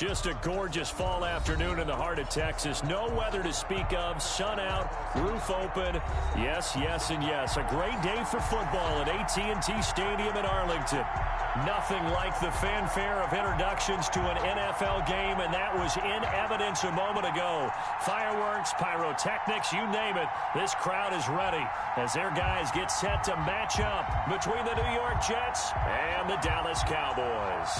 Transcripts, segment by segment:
Just a gorgeous fall afternoon in the heart of Texas. No weather to speak of. Sun out, roof open. Yes, yes, and yes. A great day for football at AT&T Stadium in Arlington. Nothing like the fanfare of introductions to an NFL game, and that was in evidence a moment ago. Fireworks, pyrotechnics, you name it. This crowd is ready as their guys get set to match up between the New York Jets and the Dallas Cowboys.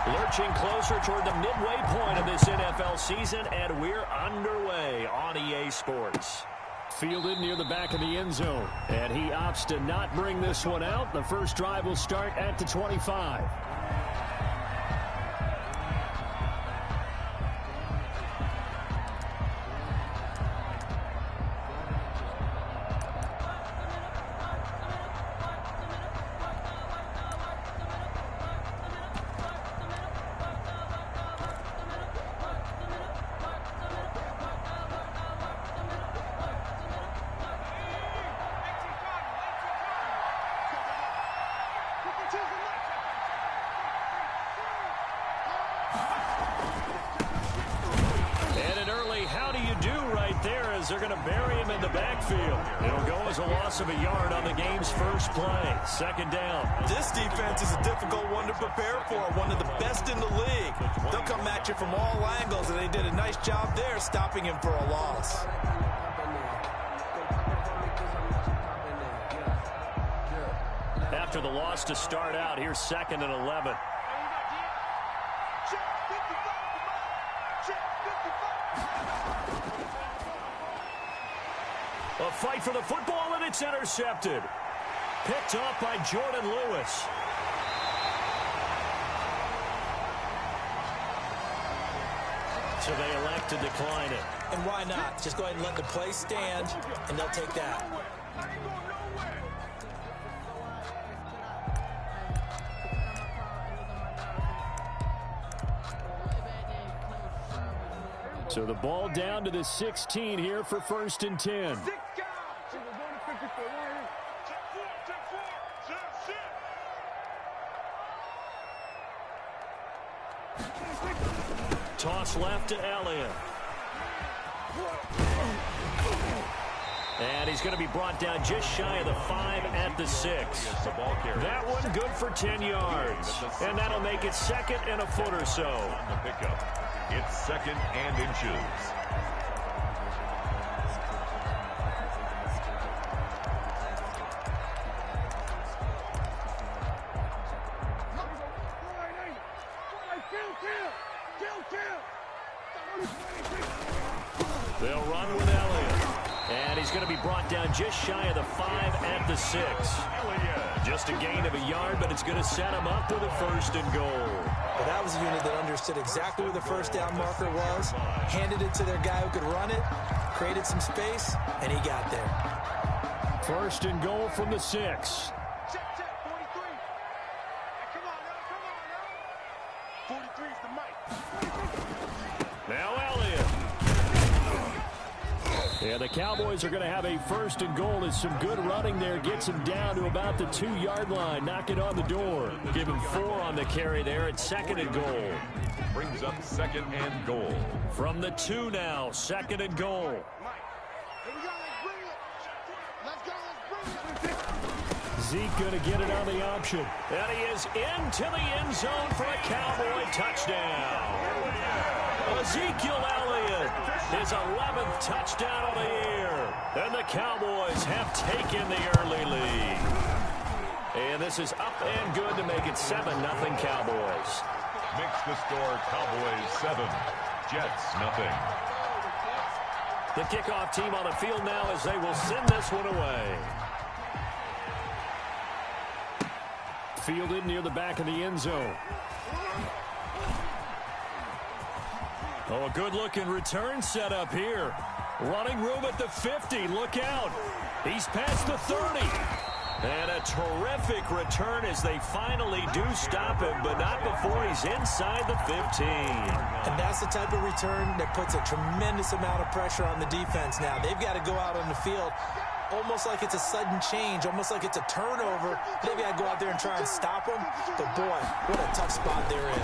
Lurching closer toward the midway point of this NFL season, and we're underway on EA Sports. Fielded near the back of the end zone, and he opts to not bring this one out. The first drive will start at the 25. They're going to bury him in the backfield. It'll go as a loss of a yard on the game's first play. Second down. This defense is a difficult one to prepare for, one of the best in the league. They'll come at you from all angles, and they did a nice job there stopping him for a loss. After the loss to start out, here's 2nd and 11. A fight for the football, and it's intercepted. Picked off by Jordan Lewis. So they elect to decline it. And why not? Just go ahead and let the play stand, and they'll take that. So the ball down to the 16 here for 1st and 10. Toss left to Elliott. And he's going to be brought down just shy of the 5 at the 6. That one good for 10 yards. And that'll make it 2nd and a foot or so. The pickup. It's 2nd and inches. They'll run with Elliott. And he's going to be brought down just shy of the 5 at the 6. Just a gain of a yard, but it's going to set him up with a 1st and goal. Well, that was a unit that understood exactly where the first down marker was, handed it to their guy who could run it, created some space, and he got there. 1st and goal from the 6. Check, 43. Come on now. 43 is the mic. Now Elliott. Yeah, the Cowboys are going to have a 1st and goal as some good running there gets him down to about the 2-yard line. Knock it on the door. Give him 4 on the carry there at 2nd and goal. Brings up 2nd and goal. From the 2 now, 2nd and goal. Zeke going to get it on the option. And he is into the end zone for a Cowboy touchdown. Ezekiel Elliott, his 11th touchdown of the year. And the Cowboys have taken the early lead. And this is up and good to make it 7-0 Cowboys. Makes the score Cowboys 7, Jets 0. The kickoff team on the field now as they will send this one away. Fielded near the back of the end zone. Oh, a good-looking return set up here. Running room at the 50. Look out. He's past the 30. And a terrific return as they finally do stop him, but not before he's inside the 15. And that's the type of return that puts a tremendous amount of pressure on the defense now. They've got to go out on the field almost like it's a sudden change, almost like it's a turnover. They've got to go out there and try and stop him. But, boy, what a tough spot they're in.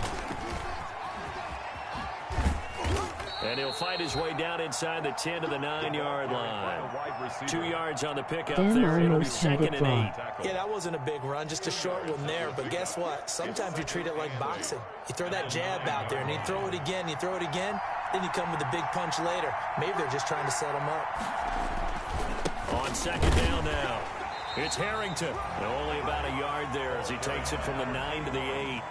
And he'll fight his way down inside the 10 to the 9-yard line. 2 yards on the pickup there. It'll be 2nd and 8. Yeah, that wasn't a big run, just a short one there. But guess what? Sometimes you treat it like boxing. You throw that jab out there, and you throw it again, you throw it again, then you come with a big punch later. Maybe they're just trying to set him up. On 2nd down now, it's Harrington. Only about a yard there as he takes it from the 9 to the 8.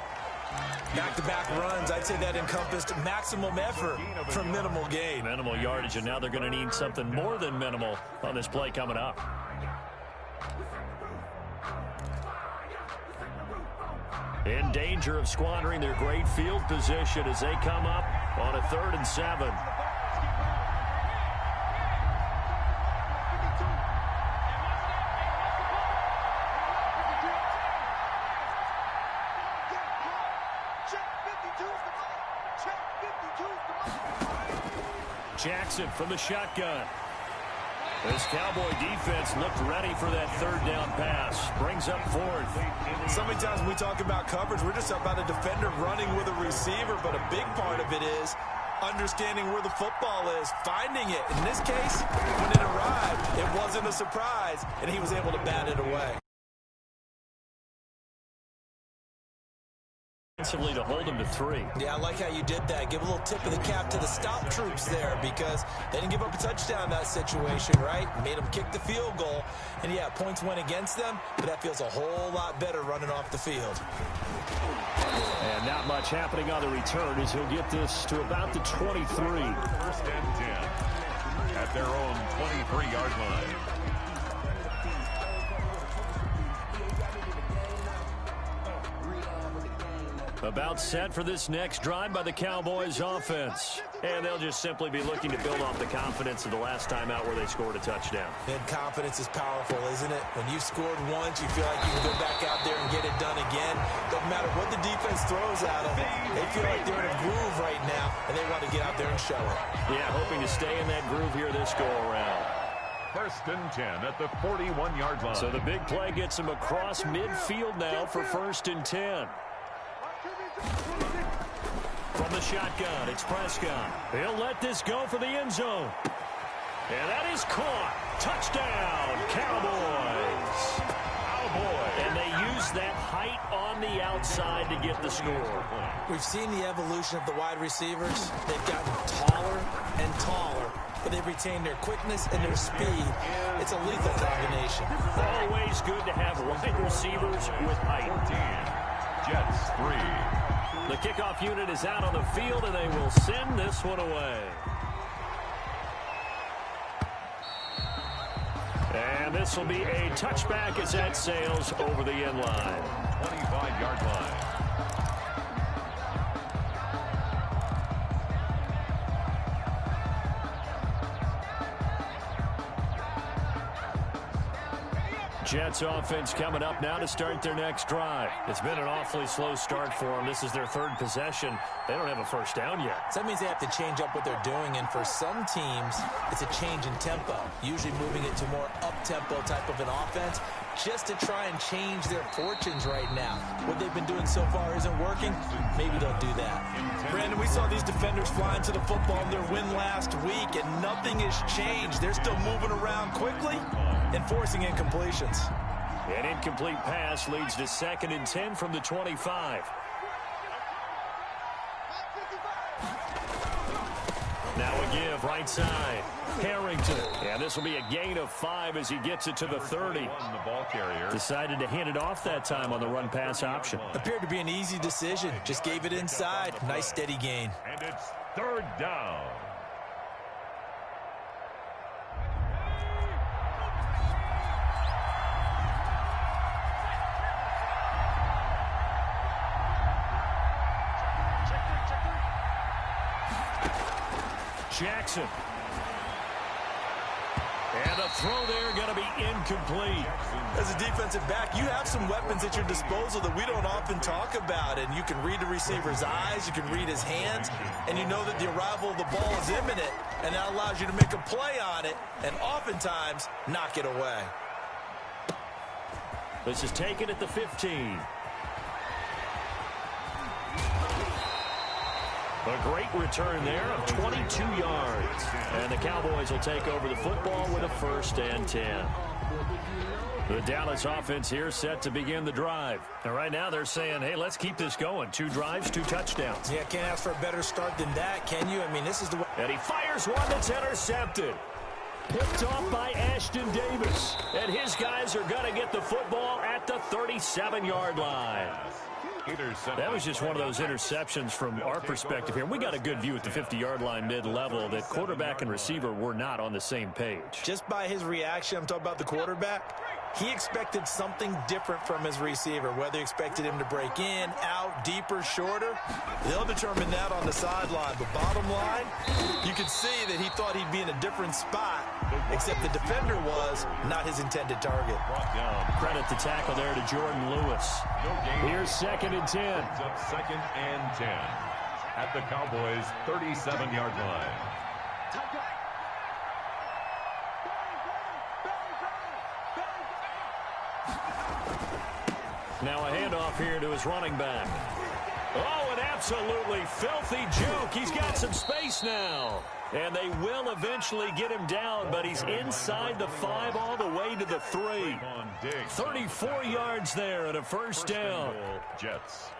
Back-to-back runs, I'd say that encompassed maximum effort for minimal gain. Minimal yardage, and now they're going to need something more than minimal on this play coming up. In danger of squandering their great field position as they come up on a 3rd and 7. Jackson from the shotgun. This Cowboy defense looked ready for that 3rd down pass. Brings up 4th. So many times when we talk about coverage, we're just about a defender running with a receiver, but a big part of it is understanding where the football is, finding it. In this case, when it arrived, it wasn't a surprise, and he was able to bat it away. To hold him to 3. Yeah, I like how you did that. Give a little tip of the cap to the stop troops there because they didn't give up a touchdown in that situation, right? Made them kick the field goal. And, yeah, points went against them, but that feels a whole lot better running off the field. And not much happening on the return as he'll get this to about the 23. 1st and 10 at their own 23-yard line. About set for this next drive by the Cowboys offense. And they'll just simply be looking to build off the confidence of the last time out where they scored a touchdown. And confidence is powerful, isn't it? When you've scored once, you feel like you can go back out there and get it done again. Doesn't matter what the defense throws at them. They feel like they're in a groove right now, and they want to get out there and show it. Yeah, hoping to stay in that groove here this go-around. 1st and 10 at the 41-yard line. So the big play gets them across midfield now for 1st and 10. From the shotgun, it's Prescott. He'll let this go for the end zone. And that is caught. Touchdown, Cowboys. And they use that height on the outside to get the score. We've seen the evolution of the wide receivers. They've gotten taller and taller, but they've retained their quickness and their speed. It's a lethal combination. Always good to have wide receivers with height. Jets 3. The kickoff unit is out on the field, and they will send this one away. And this will be a touchback as that sails over the end line. 25-yard line. Jets offense coming up now to start their next drive. It's been an awfully slow start for them. This is their 3rd possession. They don't have a first down yet. So that means they have to change up what they're doing, and for some teams, it's a change in tempo, usually moving it to more up-tempo type of an offense just to try and change their fortunes right now. What they've been doing so far isn't working. Maybe they'll do that. Brandon, we saw these defenders flying to the football in their win last week, and nothing has changed. They're still moving around quickly and forcing incompletions. An incomplete pass leads to 2nd and 10 from the 25. Now a give right side. Harrington. And this will be a gain of 5 as he gets it to the 30. The ball carrier Decided to hand it off that time on the run pass option. Appeared to be an easy decision. Just gave it inside. Nice steady gain. And it's 3rd down. Jackson. And a throw there going to be incomplete. As a defensive back, you have some weapons at your disposal that we don't often talk about, and you can read the receiver's eyes, you can read his hands, and you know that the arrival of the ball is imminent, and that allows you to make a play on it and oftentimes knock it away. This is taken at the 15. A great return there of 22 yards. And the Cowboys will take over the football with a 1st and 10. The Dallas offense here set to begin the drive. And right now they're saying, hey, let's keep this going. 2 drives, 2 touchdowns. Yeah, can't ask for a better start than that, can you? I mean, this is the way. And he fires one that's intercepted. Picked off by Ashton Davis. And his guys are going to get the football at the 37-yard line. That was just one of those interceptions from our perspective here. We got a good view at the 50-yard line mid-level that quarterback and receiver were not on the same page. Just by his reaction, I'm talking about the quarterback, he expected something different from his receiver, whether he expected him to break in, out, deeper, shorter. They'll determine that on the sideline. But bottom line, you could see that he thought he'd be in a different spot, except the defender was not his intended target. Credit the tackle there to Jordan Lewis. Here's 2nd and 10. It's up 2nd and 10 at the Cowboys' 37-yard line. Now a handoff here to his running back. Oh, an absolutely filthy juke. He's got some space now. And they will eventually get him down, but he's inside the 5 all the way to the 3. 34 yards there and a 1st down. Jets.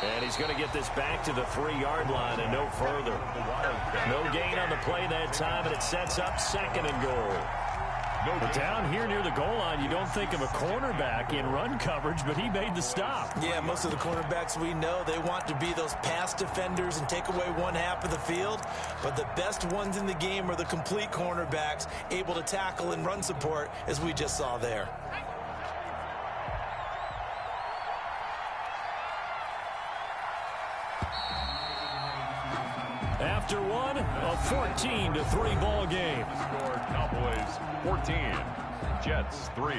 And he's going to get this back to the 3-yard line and no further. No gain on the play that time, and it sets up 2nd and goal. But down here near the goal line, you don't think of a cornerback in run coverage, but he made the stop. Yeah, most of the cornerbacks we know, they want to be those pass defenders and take away one half of the field. But the best ones in the game are the complete cornerbacks, able to tackle and run support, as we just saw there. After one, a 14-3 ball game. Score Cowboys 14, Jets 3.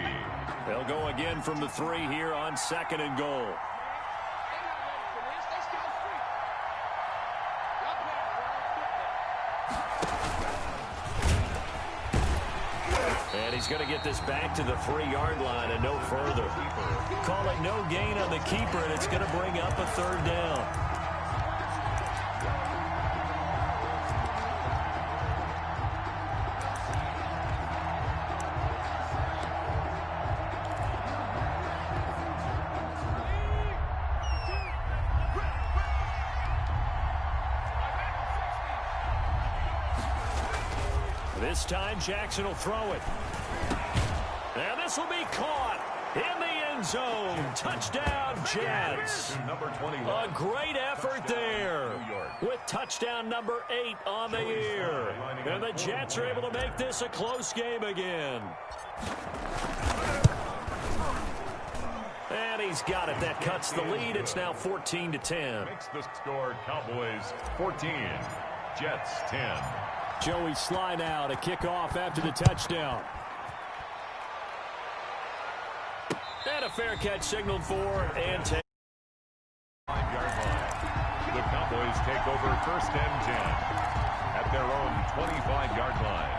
They'll go again from the 3 here on 2nd and goal. And he's going to get this back to the 3-yard line and no further. Call it no gain on the keeper, and it's going to bring up a 3rd down. This time, Jackson will throw it. And this will be caught in the end zone. Touchdown, Jets. A great effort there with touchdown number 8 on the year. And the Jets are able to make this a close game again. And he's got it. That cuts the lead. It's now 14-10. Makes the score Cowboys 14, Jets 10. Joey Sly now to kick off after the touchdown. And a fair catch signaled for and take. 5-yard line. The Cowboys take over 1st and 10 at their own 25-yard line.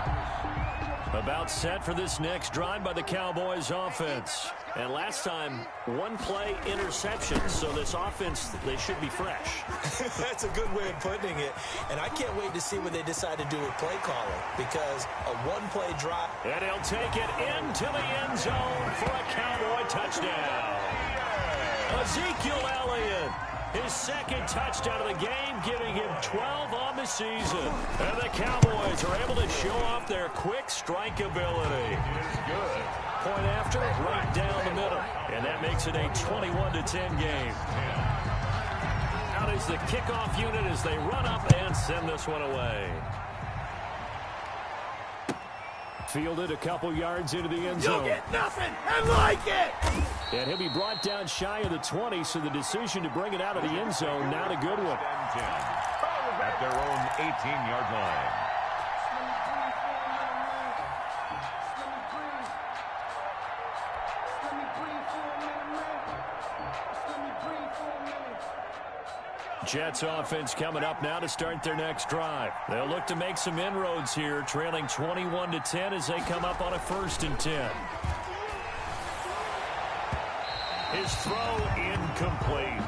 About set for this next drive by the Cowboys offense. And last time, 1-play interception. So this offense, they should be fresh. That's a good way of putting it. And I can't wait to see what they decide to do with play calling, because a 1-play drive. And he'll take it into the end zone for a Cowboy touchdown. Ezekiel Elliott, his 2nd touchdown of the game, giving him 12 on the season. And the Cowboys are able to show off their quick strike ability. Good. Point after, right down the middle. And that makes it a 21-10 game. Out is the kickoff unit as they run up and send this one away. Fielded a couple yards into the end zone. You'll get nothing and like it! And he'll be brought down shy of the 20, so the decision to bring it out of the end zone, not a good one. At their own 18-yard line. Jets offense coming up now to start their next drive. They'll look to make some inroads here, trailing 21-10 as they come up on a 1st and 10. His throw incomplete.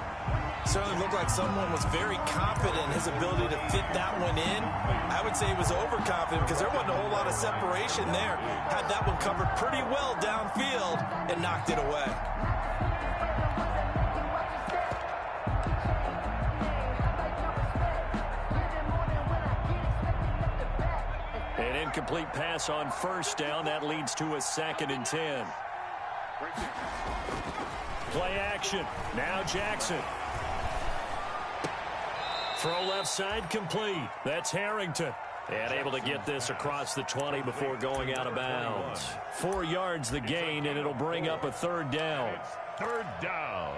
Certainly looked like someone was very confident in his ability to fit that one in. I would say he was overconfident because there wasn't a whole lot of separation there. Had that one covered pretty well downfield and knocked it away. An incomplete pass on 1st down. That leads to a 2nd and 10. Play action. Now Jackson. Throw left side complete. That's Harrington. And able to get this across the 20 before going out of bounds. 4 yards the gain, and it'll bring up a 3rd down. 3rd down.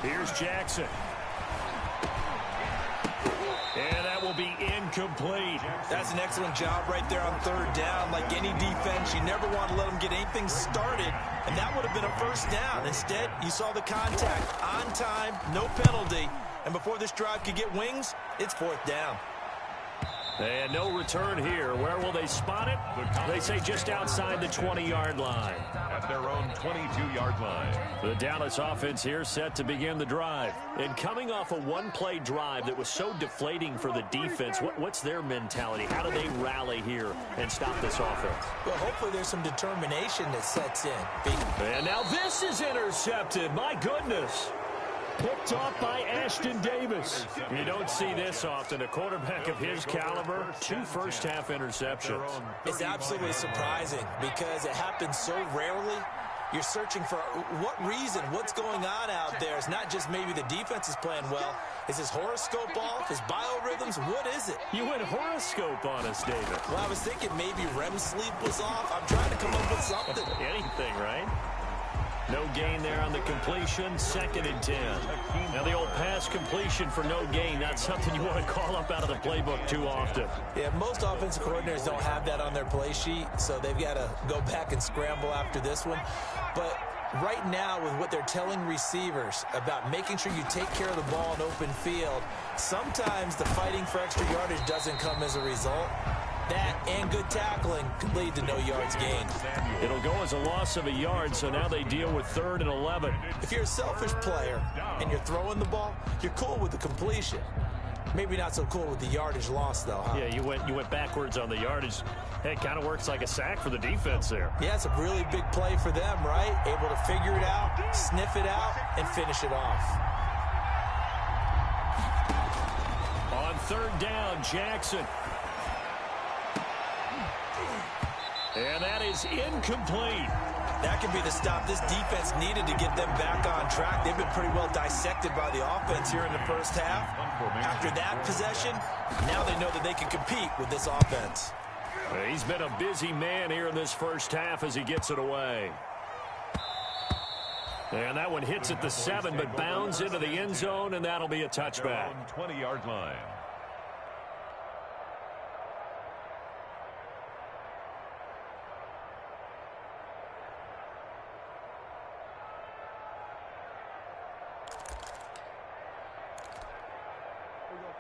Here's Jackson. And that will be incomplete. That's an excellent job right there on 3rd down. Like any defense, you never want to let them get anything started, and that would have been a 1st down. Instead, you saw the contact on time, no penalty, and before this drive could get wings, it's 4th down. And no return here. Where will they spot it? They say just outside the 20-yard line. At their own 22-yard line. The Dallas offense here set to begin the drive. And coming off a one-play drive that was so deflating for the defense, what's their mentality? How do they rally here and stop this offense? Well, hopefully there's some determination that sets in. And now this is intercepted. My goodness. Picked off by Ashton Davis. You don't see this often. A quarterback of his caliber, 2 first-half interceptions. It's absolutely surprising because it happens so rarely. You're searching for what reason, what's going on out there. It's not just maybe the defense is playing well. Is his horoscope off? His biorhythms? What is it? You went horoscope on us, David. Well, I was thinking maybe REM sleep was off. I'm trying to come up with something. Anything, right? No gain there on the completion, 2nd and 10. Now the old pass completion for no gain, not something you want to call up out of the playbook too often. Yeah, most offensive coordinators don't have that on their play sheet, so they've got to go back and scramble after this one. But right now, with what they're telling receivers about making sure you take care of the ball in open field, sometimes the fighting for extra yardage doesn't come as a result. That and good tackling could lead to no yards gained. It'll go as a loss of a yard, so now they deal with 3rd and 11. If you're a selfish player and you're throwing the ball, you're cool with the completion. Maybe not so cool with the yardage loss, though, huh? Yeah, you went backwards on the yardage. Hey, it kind of works like a sack for the defense there. Yeah, it's a really big play for them, right? Able to figure it out, sniff it out, and finish it off. On 3rd down, Jackson. And that is incomplete. That could be the stop this defense needed to get them back on track. They've been pretty well dissected by the offense here in the 1st half. After that possession, now they know that they can compete with this offense. He's been a busy man here in this 1st half as he gets it away. And that one hits at the 7, but bounds into the end zone, and that'll be a touchback. 20-yard line.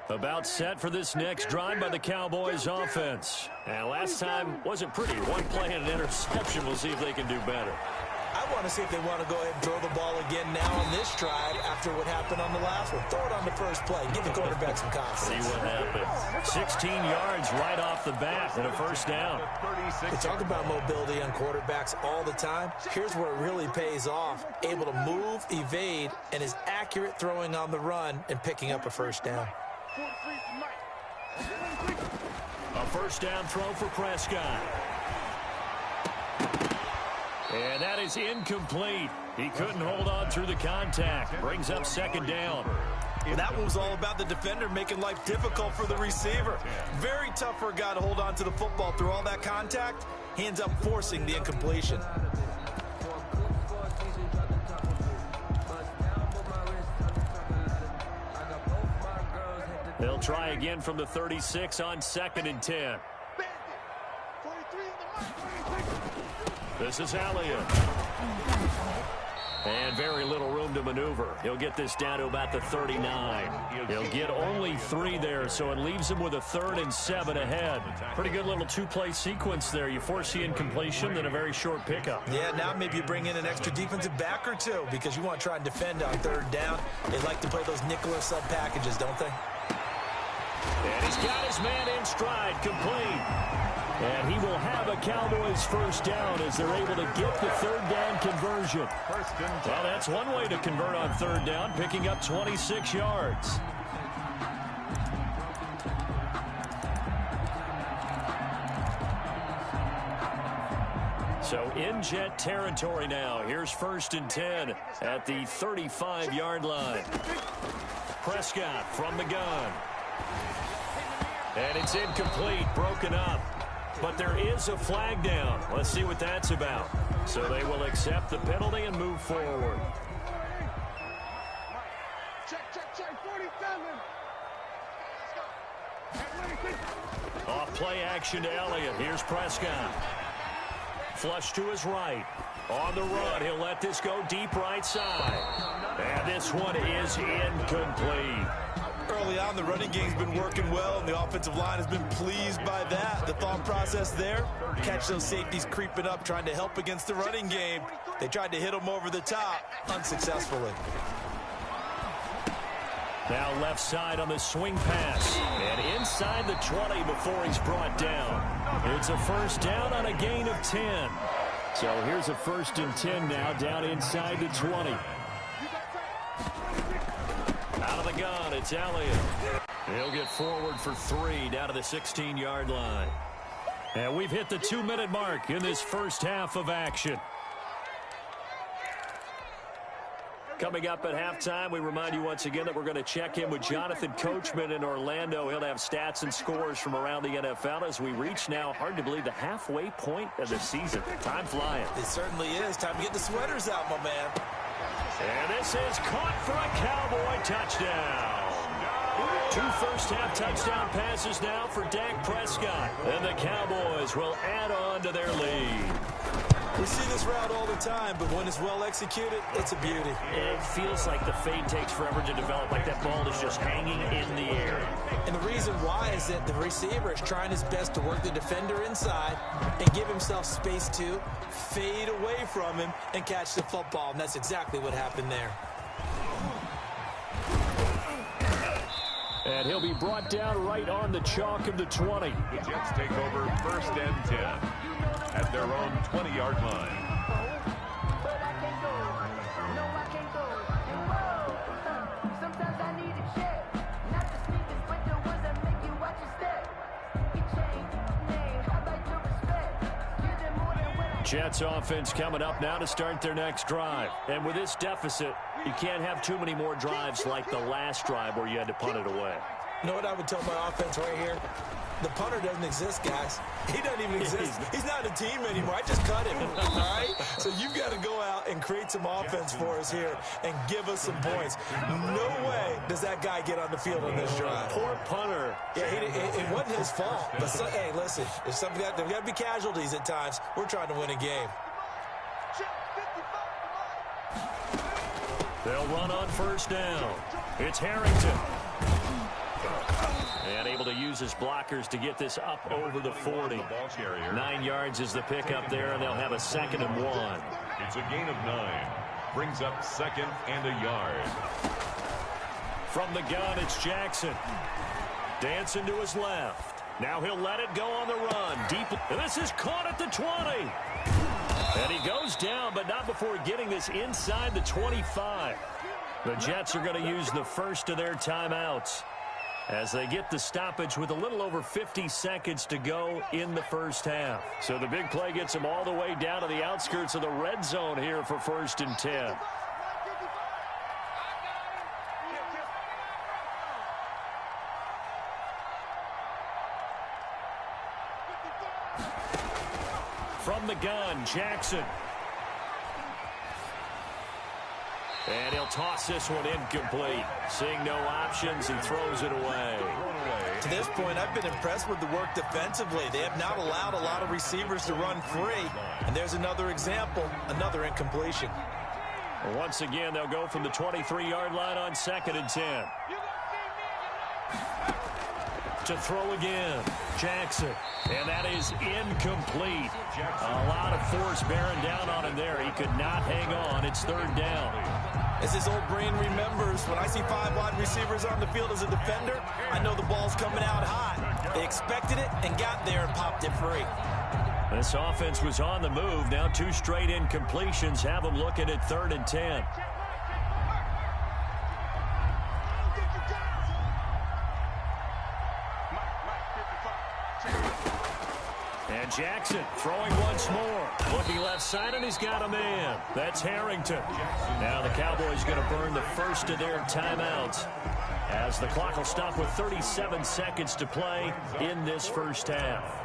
About set for this next drive by the Cowboys offense. And last time wasn't pretty. One play and an interception. We'll see if they can do better. I want to see if they want to go ahead and throw the ball again now on this drive after what happened on the last one. Throw it on the first play. Give the quarterback some confidence. See what happens. 16 yards right off the bat and a first down. We talk about mobility on quarterbacks all the time. Here's where it really pays off. Able to move, evade, and is accurate throwing on the run and picking up a first down. A first down throw for Prescott. And that is incomplete. He couldn't hold on through the contact. Brings up second down. Well, that one was all about the defender making life difficult for the receiver. Very tough for a guy to hold on to the football through all that contact. He ends up forcing the incompletion. They'll try again from the 36 on 2nd and 10. This is Elliott. And very little room to maneuver. He'll get this down to about the 39. He'll get only 3 there, so it leaves him with a 3rd and 7 ahead. Pretty good little two-play sequence there. You force the incompletion, then a very short pickup. Yeah, now maybe you bring in an extra defensive back or two because you want to try and defend on 3rd down. They like to play those nickel or sub packages, don't they? And he's got his man in stride, complete. And he will have a Cowboys first down as they're able to get the 3rd down conversion. Well, that's one way to convert on 3rd down, picking up 26 yards. So in Jet territory now. Here's 1st and 10 at the 35-yard line. Prescott from the gun. And it's incomplete, broken up. But there is a flag down. Let's see what that's about. So they will accept the penalty and move forward. Check, 47. Off play action to Elliott. Here's Prescott. Flush to his right. On the run, he'll let this go deep right side. And this one is incomplete. Early on, the running game's been working well, and the offensive line has been pleased by that. The thought process there, catch those safeties creeping up, trying to help against the running game. They tried to hit them over the top, unsuccessfully. Now left side on the swing pass. And inside the 20 before he's brought down. It's a first down on a gain of 10. So here's a 1st and 10 now, down inside the 20. Out of the gun, it's Elliott. He'll get forward for 3 down to the 16-yard line. And we've hit the 2-minute mark in this first half of action. Coming up at halftime, we remind you once again that we're going to check in with Jonathan Coachman in Orlando. He'll have stats and scores from around the NFL as we reach now, hard to believe, the halfway point of the season. Time flying. It certainly is. Time to get the sweaters out, my man. And this is caught for a Cowboy touchdown. 2 first-half touchdown passes now for Dak Prescott. And the Cowboys will add on to their lead. We see this route all the time, but when it's well executed, it's a beauty. It feels like the fade takes forever to develop, like that ball is just hanging in the air. And the reason why is that the receiver is trying his best to work the defender inside and give himself space to fade away from him and catch the football, and that's exactly what happened there. And he'll be brought down right on the chalk of the 20. The Jets take over 1st and 10 at their own 20-yard line. Jets offense coming up now to start their next drive. And with this deficit, you can't have too many more drives like the last drive where you had to punt it away. You know what I would tell my offense right here? The punter doesn't exist, guys. He doesn't even exist. He's not a team anymore. I just cut him, all right? So you've got to go out and create some offense for us here and give us some points. No way does that guy get on the field on this drive. Poor punter. Yeah, it wasn't his fault. But hey, listen, there's got to be casualties at times. We're trying to win a game. They'll run on 1st down. It's Harrington. And able to use his blockers to get this up over the 40. 9 yards is the pickup there, and they'll have a 2nd and 1. It's a gain of 9. Brings up 2nd and a yard. From the gun, it's Jackson. Dancing to his left. Now he'll let it go on the run. Deep. This is caught at the 20. And he goes down, but not before getting this inside the 25. The Jets are going to use the first of their timeouts as they get the stoppage with a little over 50 seconds to go in the first half. So the big play gets them all the way down to the outskirts of the red zone here for 1st and 10. From the gun, Jackson. And he'll toss this one incomplete. Seeing no options, he throws it away. To this point, I've been impressed with the work defensively. They have not allowed a lot of receivers to run free. And there's another example, another incompletion. Once again, they'll go from the 23-yard line on 2nd and 10. To throw again, Jackson. And that is incomplete. A lot of force bearing down on him there. He could not hang on. It's 3rd down. As his old brain remembers, when I see 5 wide receivers on the field as a defender, I know the ball's coming out hot. They expected it and got there and popped it free. This offense was on the move. Now 2 straight incompletions have them looking at 3rd and 10. And Jackson throwing once more. Looking left side, and he's got a man. That's Harrington. Now the Cowboys going to burn the first of their timeouts as the clock will stop with 37 seconds to play in this first half.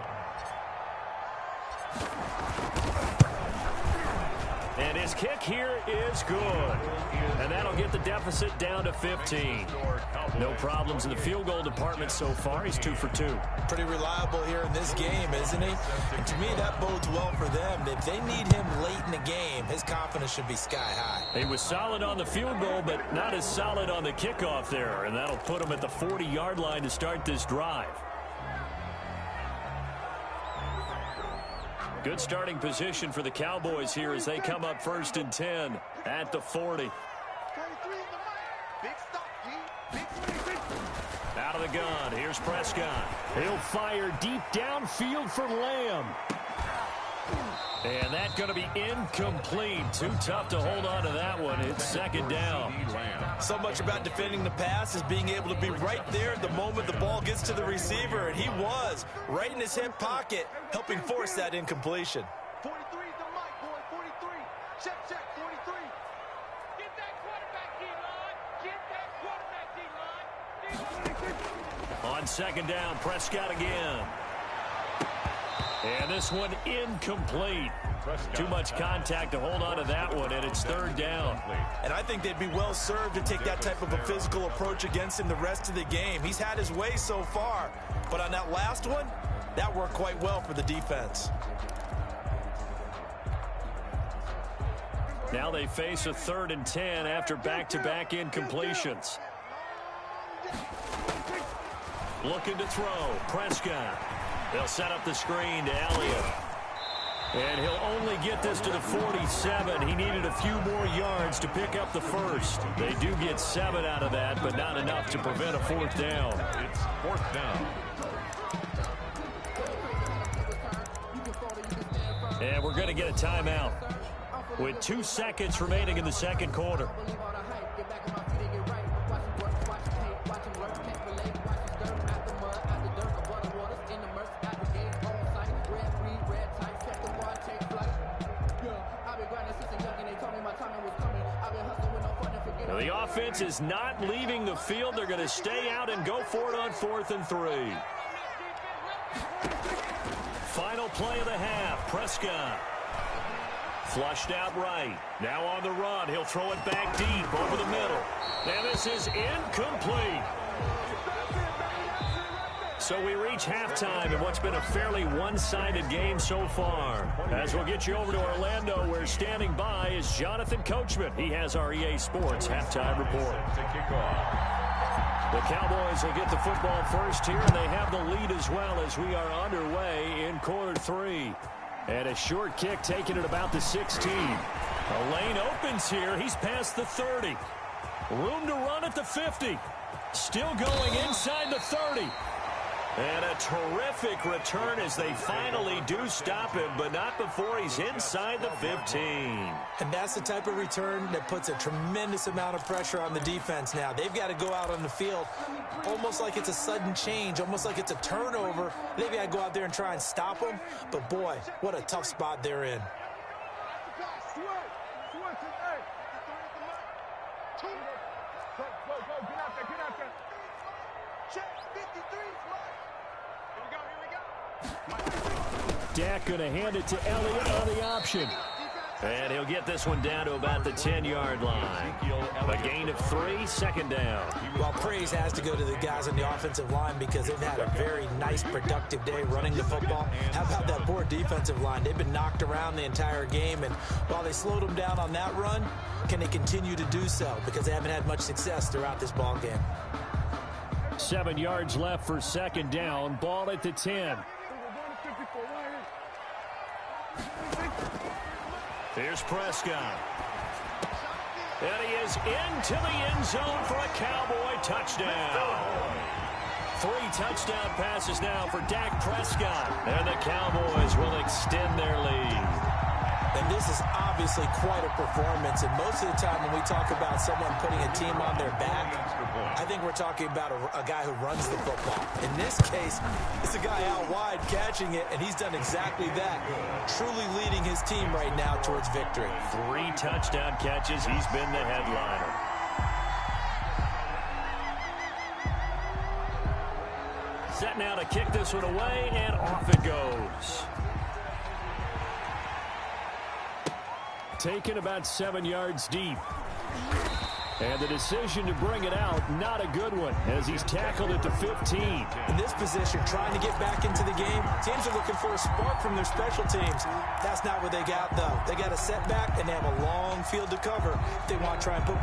And his kick here is good. And that'll get the deficit down to 15. No problems in the field goal department so far. He's 2 for 2. Pretty reliable here in this game, isn't he? And to me, that bodes well for them. If they need him late in the game, his confidence should be sky high. He was solid on the field goal, but not as solid on the kickoff there. And that'll put him at the 40-yard line to start this drive. Good starting position for the Cowboys here as they come up 1st and 10 at the 40. Out of the gun, here's Prescott. He'll fire deep downfield for Lamb. And that's going to be incomplete. Too tough to hold on to that one. It's 2nd down. So much about defending the pass is being able to be right there at the moment the ball gets to the receiver. And he was right in his hip pocket, helping force that incompletion. 43 is the mic, boy. 43. Check, 43. Get that quarterback, D-line. On 2nd down, Prescott again. And this one incomplete. Too much contact to hold on to that one, and it's 3rd down. And I think they'd be well served to take that type of a physical approach against him the rest of the game. He's had his way so far, but on that last one, that worked quite well for the defense. Now they face a 3rd and 10 after back-to-back incompletions. Looking to throw, Prescott. They'll set up the screen to Elliott. And he'll only get this to the 47. He needed a few more yards to pick up the first. They do get 7 out of that, but not enough to prevent a 4th down. It's 4th down. And we're going to get a timeout with 2 seconds remaining in the 2nd quarter. The offense is not leaving the field. They're going to stay out and go for it on 4th and 3. Final play of the half. Prescott. Flushed out right. Now on the run. He'll throw it back deep over the middle. And this is incomplete. So we reach halftime in what's been a fairly one-sided game so far. As we'll get you over to Orlando, where standing by is Jonathan Coachman. He has our EA Sports halftime report. To kick off. The Cowboys will get the football first here, and they have the lead as well as we are underway in quarter 3. And a short kick taken at about the 16. A lane opens here. He's past the 30. Room to run at the 50. Still going inside the 30. And a terrific return as they finally do stop him, but not before he's inside the 15. And that's the type of return that puts a tremendous amount of pressure on the defense now. They've got to go out on the field almost like it's a sudden change, almost like it's a turnover. They've got to go out there and try and stop them. But, boy, what a tough spot they're in. Dak going to hand it to Elliott on the option. And he'll get this one down to about the 10-yard line. A gain of 3, second down. Well, praise has to go to the guys on the offensive line because they've had a very nice, productive day running the football. How about that poor defensive line? They've been knocked around the entire game, and while they slowed them down on that run, can they continue to do so? Because they haven't had much success throughout this ball game. 7 yards left for second down. Ball at the 10. Here's Prescott. And he is into the end zone for a Cowboy touchdown. 3 touchdown passes now for Dak Prescott. And the Cowboys will extend their lead. And this is obviously quite a performance. And most of the time when we talk about someone putting a team on their back, I think we're talking about a guy who runs the football. In this case, it's a guy out wide catching it, and he's done exactly that, truly leading his team right now towards victory. 3 touchdown catches. He's been the headliner. Set now to kick this one away, and off it goes. Taken about 7 yards deep. And the decision to bring it out, not a good one, as he's tackled at the 15. In this position, trying to get back into the game, teams are looking for a spark from their special teams. That's not what they got, though. They got a setback, and they have a long field to cover if they want to try and put